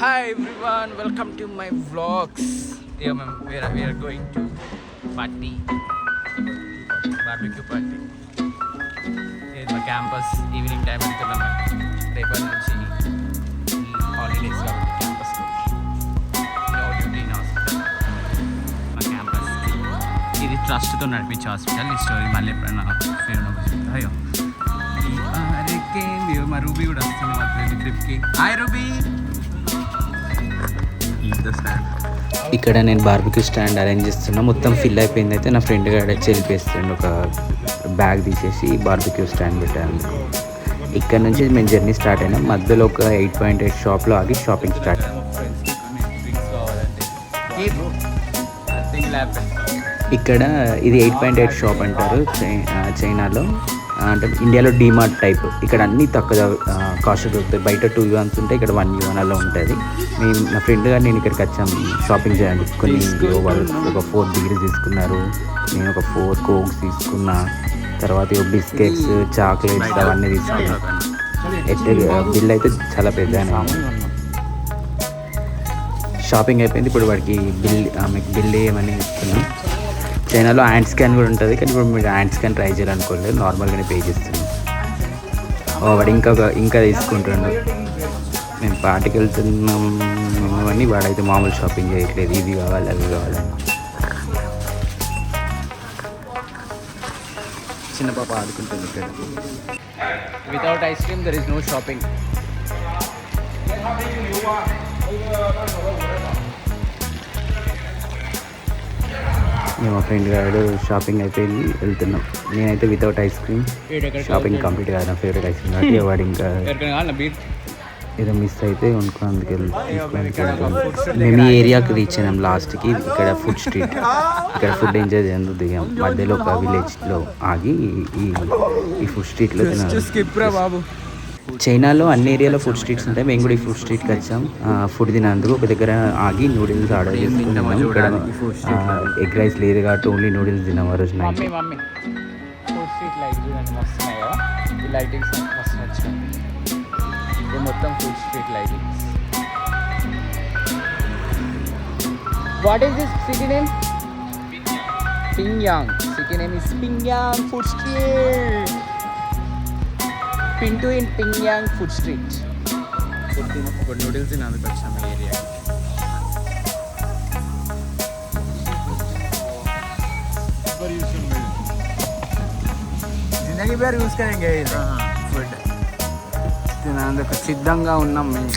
Hi everyone, welcome to my vlogs. Yeah, ma'am, we are going to party, barbecue party. This is my campus evening time వెళ్తున్నాం మేము. రేపటి నుంచి holidays కాబట్టి క్యాంపస్లో no duty in hospital. మా campus ఇది ట్రస్ట్తో నడిపించే హాస్పిటల్. ఈ స్టోరీ మళ్ళీ ఎప్పుడైనా అయ్యో మా రూబీ కూడా వస్తుంది మా ట్రిప్కి. Hi ruby. ఇక్కడ నేను బార్బిక్యూ స్టాండ్ అరేంజ్ చేస్తున్నా. మొత్తం ఫిల్ అయిపోయింది. అయితే నా ఫ్రెండ్ గారు చెల్లిపేస్తుండే ఒక బ్యాగ్ తీసేసి బార్బిక్యూ స్టాండ్ పెట్టాను. ఇక్కడ నుంచి మేము జర్నీ స్టార్ట్ అయినాం. మధ్యలో ఒక 8.8 షాప్లో ఆగి షాపింగ్ స్టార్ట్. ఇక్కడ ఇది 8.8 షాప్ అంటారు చైనాలో. అంటే ఇండియాలో డీమార్ట్ టైప్. ఇక్కడ అన్నీ తక్కువ కాస్ట్ దొరుకుతాయి. బయట 2 yuans ఉంటే ఇక్కడ 1 yuan అలా ఉంటుంది. మేము నా ఫ్రెండ్ గారు నేను ఇక్కడికి వచ్చాము షాపింగ్ చేయండి. వాళ్ళు ఒక 4 బీర్స్ తీసుకున్నారు, నేను ఒక 4 కోక్స్ తీసుకున్నా. తర్వాత బిస్కెట్స్, చాక్లెట్స్ అవన్నీ తీసుకున్నా. బిల్ అయితే చాలా పెద్దగా షాపింగ్ అయిపోయింది. ఇప్పుడు వాడికి మీకు బిల్ ఏమని ఇస్తున్నాం. చైనాలో హ్యాండ్ స్కాన్ కూడా ఉంటుంది, కానీ ఇప్పుడు మీరు హ్యాండ్ స్కాన్ ట్రై చేయాలనుకోలేదు, నార్మల్గానే పే చేస్తున్నాం. వాడు ఇంకా తీసుకుంటుండు. మేము పార్టీకి వెళ్తున్నాం అని వాడైతే మామూలు షాపింగ్ చేయట్లేదు. ఇవి కావాలి అవి కావాలని. చిన్న పాప ఆడుకుంటుంది ఇక్కడ. Without ice cream there is no shopping. మేము మా ఫ్రెండ్ గారు షాపింగ్ అయిపోయింది వెళ్తున్నాం. నేనైతే without ice cream. Shopping complete కాదు. నా ఫేవరెట్ ఐస్ క్రీమ్ కాబట్టి వాడు ఇంకా ఏదో మిస్ అయితే అందుకు మేము ఈ ఏరియాకి రీచ్ అయినాం లాస్ట్కి. ఇక్కడ ఫుడ్ స్ట్రీట్. ఇక్కడ ఫుడ్ ఎంజాయ్ చేయందుకు దిగాం. మధ్యలో ఒక విలేజ్లో ఆగి ఈ ఫుడ్ స్ట్రీట్లో తిన్నాం. చైనాలో అన్ని ఏరియాలో ఫుడ్ స్ట్రీట్స్ ఉంటాయి. మేము కూడా ఈ ఫుడ్ స్ట్రీట్కి వచ్చాం ఫుడ్ తినందుకు. ఒక దగ్గర ఆగి నూడిల్స్ ఆర్డర్ చేసుకున్నాం. ఇక్కడ ఎగ్ రైస్ లేదు కాబట్టి ఓన్లీ నూడిల్స్ తిన్నాం ఆ రోజు నైట్. ఫుడ్ స్ట్రీట్ లైట్ చూడండి వస్తున్నాయి కదా. ఈ లైటింగ్స్ మస్తు నచ్చాయి. ఇది మొత్తం food street lightings. What is this city name? Pingyang. City name is Pingyang food street. పింటూ ఇన్ పింగ్యాంగ్ ఫుడ్ స్ట్రీట్. ఇప్పుడు నూడిల్స్ తినందుకు వచ్చాము ఈ ఏరియా. జిందగీ పేరు యూస్ కరెంగే ఫుడ్ తినందుకు సిద్ధంగా ఉన్నాం మేము.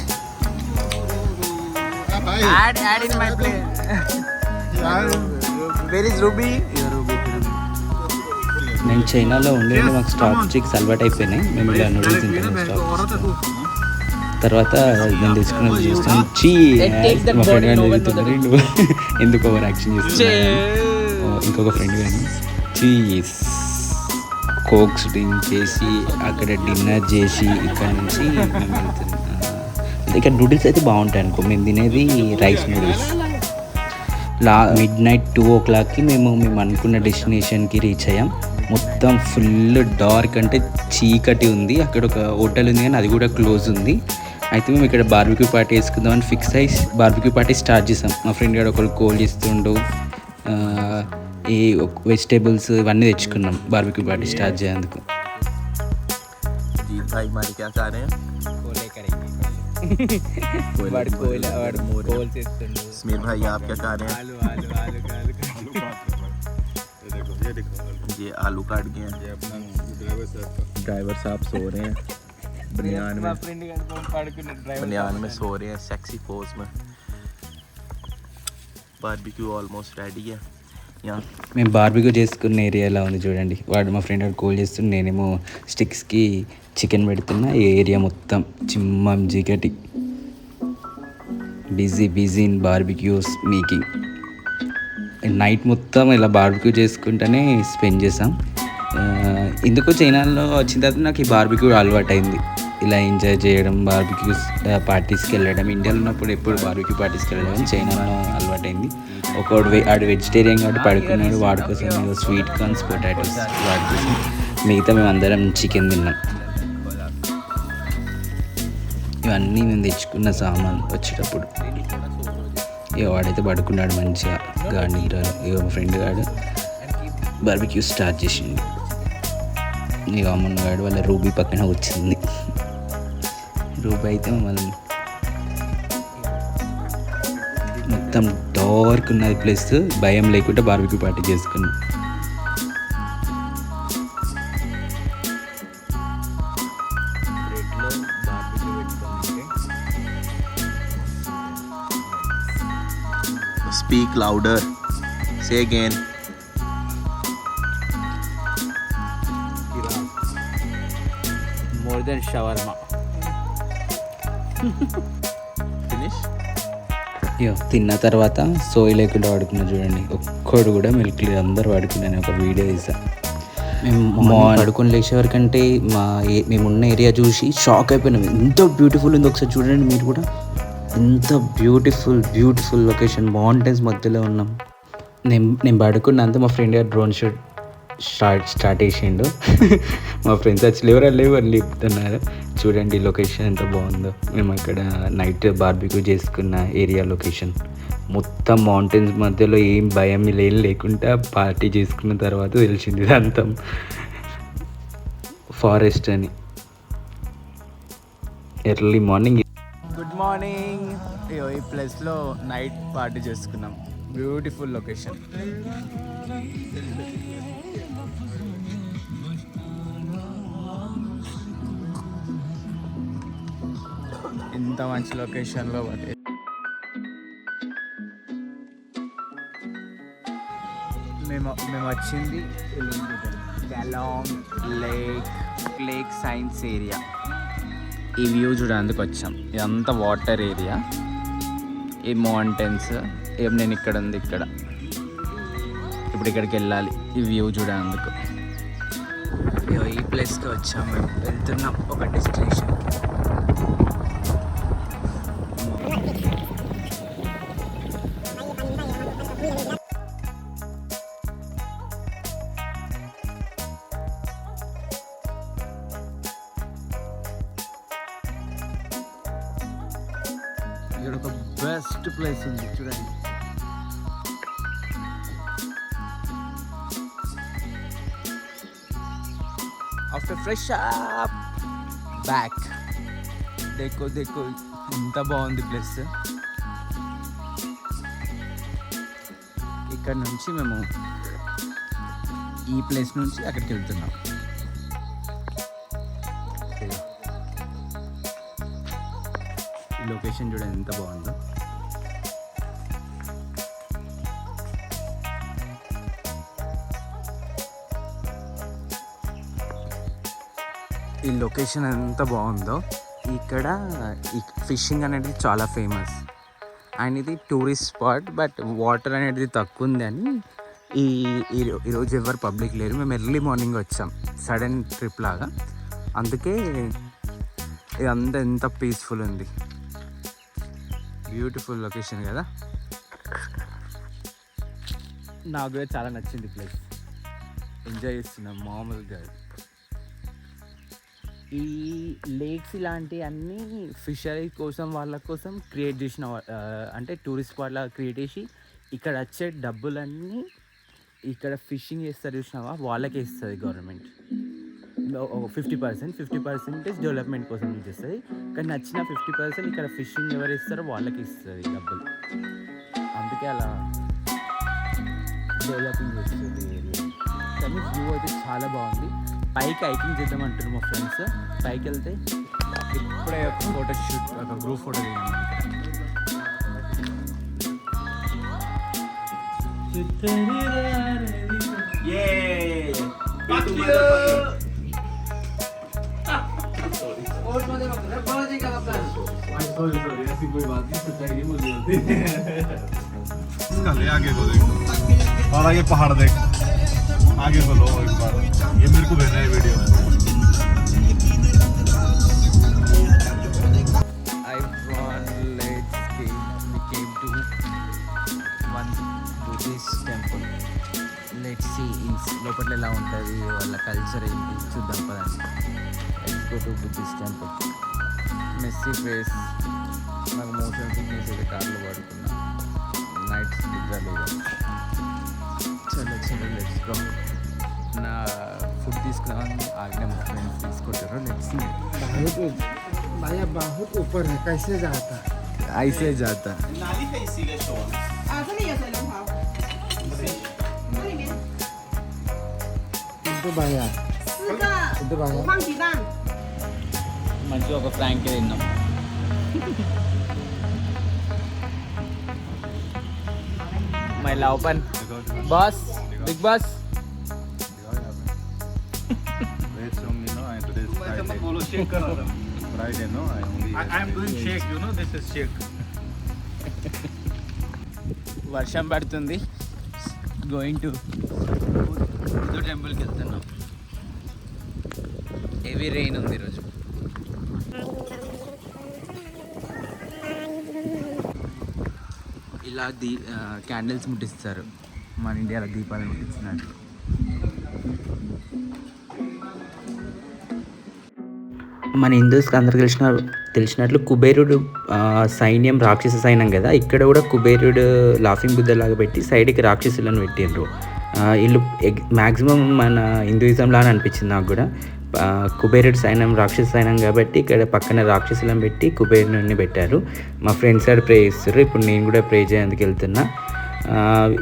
Add in my place. Where is ruby? నేను చైనాలో ఉండే మాకు స్టాప్ స్టిక్స్ అలవాటు అయిపోయినాయి. మేము ఇలా నూడిల్స్ తింటాం స్టాప్. తర్వాత నేను తీసుకున్నది చూస్తాను. మా ఫ్రెండ్ గారిని తిరుగుతుంది. నువ్వు ఎందుకు ఓవర్ యాక్షన్ చేస్తున్నావు? ఇంకొక ఫ్రెండ్ గారిని చీజ్ కోక్స్ డ్రింక్ చేసి అక్కడ డిన్నర్ చేసి ఇక్కడ నుంచి మేము వెళ్తున్నాం. ఇక్కడ నూడిల్స్ అయితే బాగుంటాయి అనుకో. మేము తినేది రైస్ నూడిల్స్. మిడ్ నైట్ 2 o'clockకి మేము అనుకున్న డెస్టినేషన్కి రీచ్ అయ్యాం. మొత్తం ఫుల్ డార్క్, అంటే చీకటి ఉంది. అక్కడ ఒక హోటల్ ఉంది కానీ అది కూడా క్లోజ్ ఉంది. అయితే మేము ఇక్కడ బార్బిక్యూ పార్టీ వేసుకుందామని ఫిక్స్ అయ్యి బార్బిక్యూ పార్టీ స్టార్ట్ చేసాం. మా ఫ్రెండ్ గారు ఒకరు కోల్డ్ ఇస్తుండు, ఈ వెజిటేబుల్స్ ఇవన్నీ తెచ్చుకున్నాం బార్బిక్యూ పార్టీ స్టార్ట్ చేసేందుకు. ये आलू काट गए हैं। ड्राइवर साहब सो रहे हैं बनियान में सो रहे हैं सेक्सी पोज में. बारबेक्यू ऑलमोस्ट रेडी है. మేము బార్బిక్యూ చేసుకున్న ఏరియా ఎలా ఉంది చూడండి. వాడు మా ఫ్రెండ్ వాడు కోల్ చేస్తుండే, నేనేమో స్టిక్స్కి చికెన్ పెడుతున్నా. ఈ ఏరియా మొత్తం చిమ్మం చీకటి. Busy in barbecues making. Night మొత్తం ఇలా బార్బిక్యూ చేసుకుంటూనే స్పెండ్ చేసాం. ఎందుకో చైనాలో వచ్చిన తర్వాత నాకు ఈ బార్బిక్యూ అలవాటు అయింది. ఇలా ఎంజాయ్ చేయడం, బార్బిక్యూస్ పార్టీస్కి వెళ్ళడం. ఇండియాలో ఉన్నప్పుడు ఎప్పుడు బార్బిక్యూ పార్టీస్కి వెళ్ళడం, చైనాలో అలవాటు అయింది. ఒకడు ఆడు వెజిటేరియన్ కాబట్టి పడుకున్నాడు. వాడి కోసం స్వీట్ కార్న్స్, పొటాటోస్ వాడి కోసం. మిగతా మేము అందరం చికెన్ తిన్నాం. ఇవన్నీ మేము తెచ్చుకున్న సామాన్ వచ్చేటప్పుడు. ఇక వాడైతే పడుకున్నాడు మంచిగా గాడి నిద్రలో. ఇక మా ఫ్రెండ్ గాడు బార్బిక్యూ స్టార్ట్ చేసిండు. ఇక అమ్మన్ గాడు వాళ్ళ రూబీ పక్కన వచ్చింది. రూబీ అయితే మమ్మల్ని మొత్తం డార్క్ ఉన్నది ప్లేస్, భయం లేకుండా బార్బిక్యూ పార్టీ చేసుకున్నాం. Speak louder. Say again. More than shawarma. Finish. ఇక తిన్న తర్వాత సోయి లేకుండా వాడుకున్నా చూడండి. ఒక్కడు కూడా మిల్క్ లేదు, అందరు వాడుకున్నాను. ఒక వీడియో తీసా. మేము పడుకొని లేచేవరకంటే మేమున్న ఏరియా చూసి షాక్ అయిపోయినాం. ఎంత బ్యూటిఫుల్ ఉంది ఒకసారి చూడండి మీరు కూడా. ఎంత బ్యూటిఫుల్ లొకేషన్, మౌంటైన్స్ మధ్యలో ఉన్నాం. నేను పడుకున్నంత మా ఫ్రెండ్ గారు డ్రోన్ షూట్ స్టార్ట్ చేసిండు. మా ఫ్రెండ్స్ వచ్చి లేవు అని లేపుతున్నారు. చూడండి లొకేషన్ ఎంత బాగుందో. మేము అక్కడ నైట్ బార్బిక్యూ చేసుకున్న ఏరియా లొకేషన్ మొత్తం మౌంటైన్స్ మధ్యలో ఏం భయం లేకుండా పార్టీ చేసుకున్న తర్వాత తెలిసింది ఇదంతా ఫారెస్ట్ అని. Early morning. Good morning. ఈ ప్లేస్లో నైట్ పార్టీ చేసుకున్నాం. Beautiful location. ఇంత మంచి లొకేషన్లో మేము వచ్చింది కెలాంగ్ లేక్ సైన్స్ ఏరియా. ఈ వ్యూ చూడడానికి వచ్చాం. ఇదంతా వాటర్ ఏరియా, ఈ మౌంటైన్స్. ఏం నేను ఇక్కడ ఉంది, ఇప్పుడు ఇక్కడికి వెళ్ళాలి ఈ వ్యూ చూడడానికి. ఈ ప్లేస్కి వచ్చాం. మేము వెళ్తున్నాం ఒక డెస్టినేషన్కి. ఇక్కడ ఒక బెస్ట్ ప్లేస్ ఉంది చూడండి. After fresh up back. దేకో ఎంత బాగుంది ప్లేస్. ఇక్కడ నుంచి మేము ఈ ప్లేస్ నుంచి అక్కడికి వెళ్తున్నాం. లొకేషన్ చూడండి ఎంత బాగుందో. ఈ లొకేషన్ ఎంత బాగుందో. ఇక్కడ ఈ ఫిషింగ్ అనేది చాలా ఫేమస్ అండ్ ఇది టూరిస్ట్ స్పాట్. బట్ వాటర్ అనేది తక్కువ ఉంది అని ఈరోజు ఎవరు పబ్లిక్ లేరు. మేము ఎర్లీ మార్నింగ్ వచ్చాం, సడన్ ట్రిప్ లాగా. అందుకే ఇదంతా ఎంత పీస్ఫుల్ ఉంది. బ్యూటిఫుల్ లొకేషన్ కదా. నాకు చాలా నచ్చింది ప్లేస్. ఎంజాయ్ చేస్తున్నాం మామూలుగా. ఈ లేక్స్ ఇలాంటి అన్నీ ఫిషరీ కోసం వాళ్ళ కోసం క్రియేట్ చేసిన, అంటే టూరిస్ట్ స్పాట్ లాగా క్రియేట్ చేసి ఇక్కడ వచ్చే డబ్బులన్నీ ఇక్కడ ఫిషింగ్ చేస్తారు చూసినావా, వాళ్ళకే ఇస్తుంది గవర్నమెంట్. 50% డెవలప్మెంట్ కోసం యూజ్ చేస్తుంది. కానీ నచ్చిన 50% ఇక్కడ ఫిషింగ్ ఎవరు ఇస్తారో వాళ్ళకి ఇస్తుంది డబ్బులు. అందుకే అలా డెవలపింగ్ చేస్తుంది ఏరియా. కానీ వ్యూ అయితే చాలా బాగుంది. పైకి హైకింగ్ చేద్దామంటారు మా ఫ్రెండ్స్. పైకి వెళ్తే ఇప్పుడే ఒక ఫోటో షూట్, ఒక గ్రూప్ ఫోటో దిగాము. आगे को देख और आगे पहाड़ देख, आगे को लो एक बार. ये मेरे को भेजना है वीडियो. లోపల ఎలా ఉంటుంది, వాళ్ళ కల్చర్ ఏంటి చూద్దాం పదండి. Let's go to Buddhist temple. Messy face. నాకు మోషన్ సిక్నెస్ అయితే కార్లో పడుకున్నా. నైట్స్ నిద్ర లేదు. చలో చలో లెట్స్ గో. నా ఫుడ్ తీసుకున్నామని ఆగిన మా ఫ్రెండ్స్ తీసుకుంటారు. లెట్స్ भैया बहुत ऊपर है, कैसे जाता? ऐसे जाता. itu भैया, itu भैया. మంచిగా ఒక ఫ్రాంక్ తిన్నాం. My love pun boss, big boss. Friday, no? I am doing shake, you know, this is shake. వర్షం పడుతుంది. గోయింగ్ టు బుద్ధ టెంపుల్కి వెళ్తున్నాం. హెవీ రెయిన్ ఉంది ఈరోజు. ఇలా క్యాండిల్స్ ముట్టిస్తారు మన ఇండియాలో దీపాలు ముట్టించినట్టు. మన హిందూస్కి అందరికి తెలిసినట్లు కుబేరుడు సైన్యం రాక్షస సైన్యం కదా. ఇక్కడ కూడా కుబేరుడు లాఫింగ్ బుద్ధ లాగా పెట్టి సైడ్కి రాక్షసులను పెట్టిండ్రు. వీళ్ళు మ్యాక్సిమం మన హిందూయిజంలా అని అనిపించింది నాకు కూడా. కుబేరుడు సైన్యం రాక్షస సైన్యం కాబట్టి ఇక్కడ పక్కన రాక్షసులను పెట్టి కుబేరుని పెట్టారు. మా ఫ్రెండ్స్ కూడా ప్రే చేస్తారు. ఇప్పుడు నేను కూడా ప్రే చేయడానికి వెళ్తున్నా.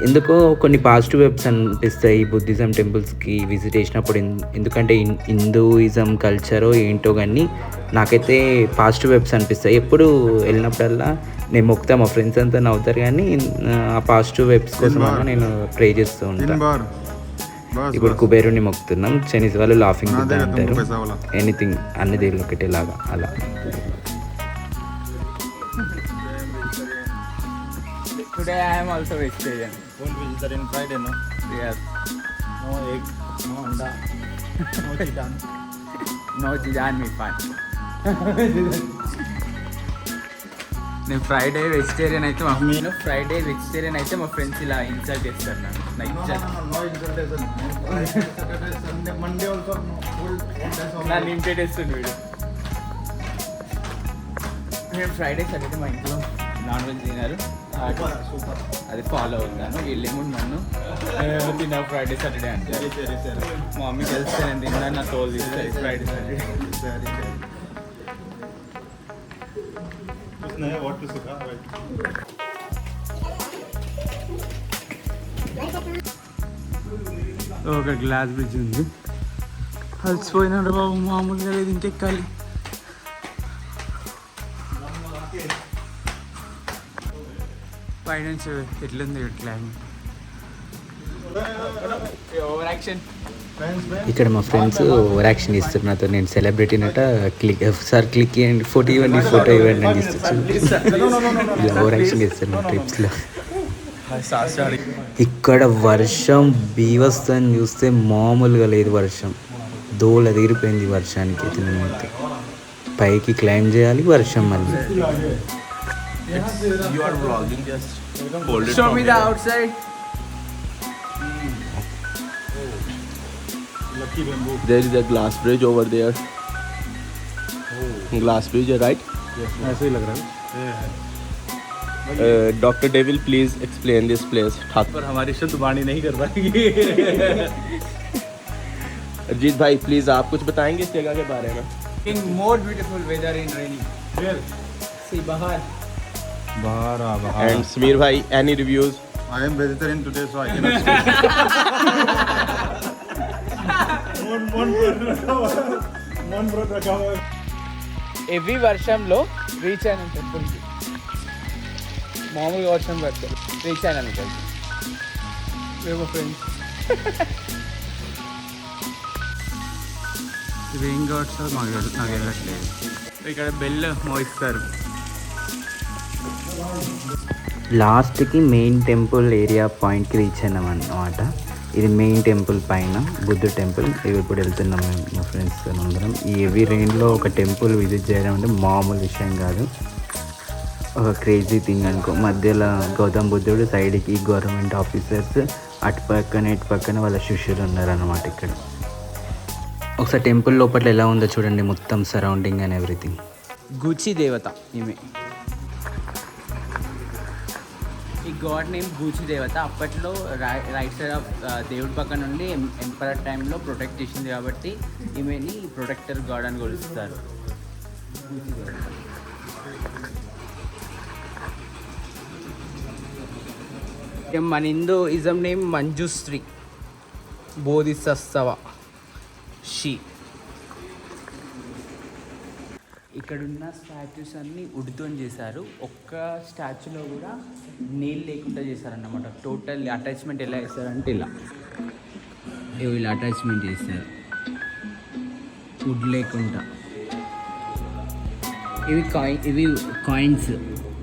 ఎందుకో కొన్ని పాజిటివ్ వెబ్స్ అనిపిస్తాయి బుద్ధిజం టెంపుల్స్కి విజిట్ చేసినప్పుడు. ఎందుకంటే హిందూయిజం కల్చరో ఏంటో కానీ నాకైతే పాజిటివ్ వెబ్స్ అనిపిస్తాయి. ఎప్పుడు వెళ్ళినప్పుడల్లా నేను మొక్కుతా, మా ఫ్రెండ్స్ అంతా నవ్వుతారు కానీ ఆ పాజిటివ్ వెబ్స్ కోసం నేను ప్రే చేస్తూ ఉంటాను. ఇప్పుడు కుబేరుని మొక్కుతున్నాం. చైనీస్ వాళ్ళు లాఫింగ్ బుద్ధ అంటారు. ఎనీథింగ్ అన్ని దేవుళ్ళు ఒకటేలాగా అలా. Today I am also vegetarian. Full vegetarian Friday, no? Yes. No egg, no anda, no chicken. No chicken meat fine. నేను ఫ్రైడే వెజిటేరియన్ అయితే మా ఫ్రెండ్స్ ఇలా ఇన్సల్ట్ చేస్తారు నాకు. No insultation. Friday, Saturday, Sunday, Monday also no. Full days only. నన్ను ఇంపేట్ చేస్తుంది వీడు. నేను ఫ్రైడే సాటర్డే మా ఇంట్లో నాన్ వెజ్ తినారు. Super. అది ఫాలో అవుతాను. వీళ్ళేమో నన్ను తిన్నా ఫ్రైడే సాటర్డే అంటే. మా మమ్మీ తెలిస్తే నేను తిన్నా నా తోలు తీస్తుంది Friday Saturday. What to say? ఒక గ్లాస్ బ్రిడ్జ్ ఉంది. అలసిపోయినాడు బాబు, మామూలుగా లేదు. ఇంకెక్కాలి. పైనుంచి ఎట్లుంది క్లైమేట్. Over action. ఇక్కడ మా ఫ్రెండ్స్ ఓవర్ యాక్షన్ ఇస్తారు నాతో. నేను సెలబ్రిటీ నట సార్ క్లిక్ చేయండి, ఫోటో ఇవ్వండి అని ఇస్తారు. ఓవర్ యాక్షన్ ఇస్తారు మా ట్రిప్స్లో. ఇక్కడ వర్షం బీవస్తని చూస్తే మామూలుగా లేదు. వర్షం దోల తీరిపోయింది వర్షానికి. అయితే పైకి క్లైమ్ చేయాలి, వర్షం మళ్ళీ. You are vlogging, just hold it. Show me the outside. Lucky bamboo. There is a glass bridge over there. Glass bridge, right? ऐसे ही लग रहा है. Dr. Devil, please explain this place. पर हमारी शुद्ध वाणी नहीं कर पाएंगे. अजीत भाई, प्लीज आप कुछ बताएंगे इस जगह के बारे में. In more beautiful weather in rainy. Where? See Bahar. Bahar. And Sameer bhai, any reviews? I am vegetarian today, so I cannot speak. One bro रखा हुआ है. ఎవ్రీ వర్షంలో రీచ్ అయిన టెంపుల్కి మామూలుగా వర్షం పడుతుంది. రీచ్ అయినా మీకు మేము ఫ్రెండ్స్ రెయిన్ గాడ్స్ నాకు వెళ్ళట్లేదు. ఇక్కడ బెల్ మోయిస్తారు. లాస్ట్కి మెయిన్ టెంపుల్ ఏరియా పాయింట్కి రీచ్ అయినాం అన్నమాట. ఇది మెయిన్ టెంపుల్ పైన బుద్ధ టెంపుల్. ఇవి ఇప్పుడు వెళ్తున్నాం మేము మా ఫ్రెండ్స్ అందరం. ఈ హెవీ రెయిన్లో ఒక టెంపుల్ విజిట్ చేయడం అంటే మామూలు విషయం కాదు. ఒక క్రేజీ థింగ్ అనుకో. మధ్యలో గౌతమ్ బుద్ధుడు, సైడ్కి గవర్నమెంట్ ఆఫీసర్స్, అటు పక్కన ఇటు పక్కన వాళ్ళ శిష్యులు ఉన్నారన్నమాట. ఇక్కడ ఒకసారి టెంపుల్ లోపల ఎలా ఉందో చూడండి, మొత్తం సరౌండింగ్ అండ్ ఎవ్రీథింగ్. గూచి దేవత ఈమె. ఈ గాడ్ నేమ్ గూచి దేవత. అప్పట్లో రైట్ సైడ్ ఆఫ్ దేవుడి పక్క నుండి ఎంపరర్ టైంలో ప్రొటెక్ట్ చేసింది కాబట్టి ఈమెని ప్రొటెక్టర్ గాడ్ అని కొలుస్తారు. గూచి దేవత. మన హిందూయిజం నేమ్ మంజుశ్రీ బోధిసత్సవ షీ. ఇక్కడున్న స్టాచ్యూస్ అన్నీ వుడ్తో చేశారు. ఒక్క స్టాచ్యూలో కూడా నీళ్ళు లేకుండా చేశారన్నమాట. టోటల్ అటాచ్మెంట్ ఎలా చేస్తారంటే ఇలా ఇలా అటాచ్మెంట్ చేస్తారు వుడ్ లేకుండా. ఇవి కాయిన్స్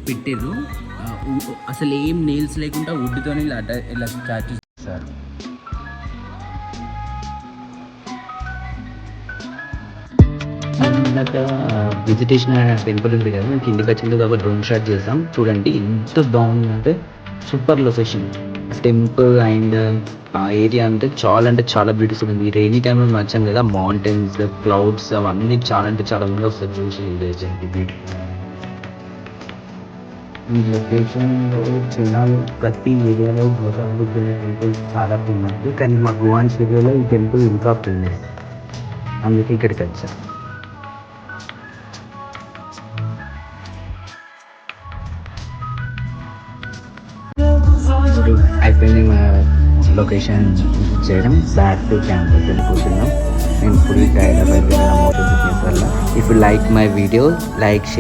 పెట్టిర్రు. అసలు ఏం నెయిల్స్ లేకుండా వుడ్తోనే ఇలా స్టాచ్యూస్ చేస్తారు. ఇందాక విజిటేషన్ టెంపుల్ ఉంది కదా, కిందికి వచ్చింది కాబట్టి రూమ్ షాట్ చేసాం. చూడండి ఎంత బాగుందంటే సూపర్ లొకేషన్. టెంపుల్ అండ్ ఆ ఏరియా అంటే చాలా బ్యూటిఫుల్ ఉంది. రైనీ టైంలో వచ్చాం కదా, మౌంటైన్స్ క్లౌడ్స్ అవన్నీ చాలా ఉంది. వస్తుంది చూసి బ్యూటిఫుల్. ఈ లొకేషన్లో జనాలు ప్రతి ఏరియాలో గౌతమ్ బుద్ధుని టెంపుల్ చాలా ఫేమస్. కానీ మా గోవాన్స్ ఏరియాలో ఈ టెంపుల్ ఇంకా ఫేమస్, అందుకే ఇక్కడికి వచ్చాం. ఇప్పుడు అయిపోయింది మా లొకేషన్ చేయడం. బ్యాక్ టు క్యాంపస్ వెళ్ళిపోతున్నాం. నేను ఫుల్ టైర్డ్ అయిపోయిన మోటార్ సిక్నెస్ వల్ల. If you like my video, like, share.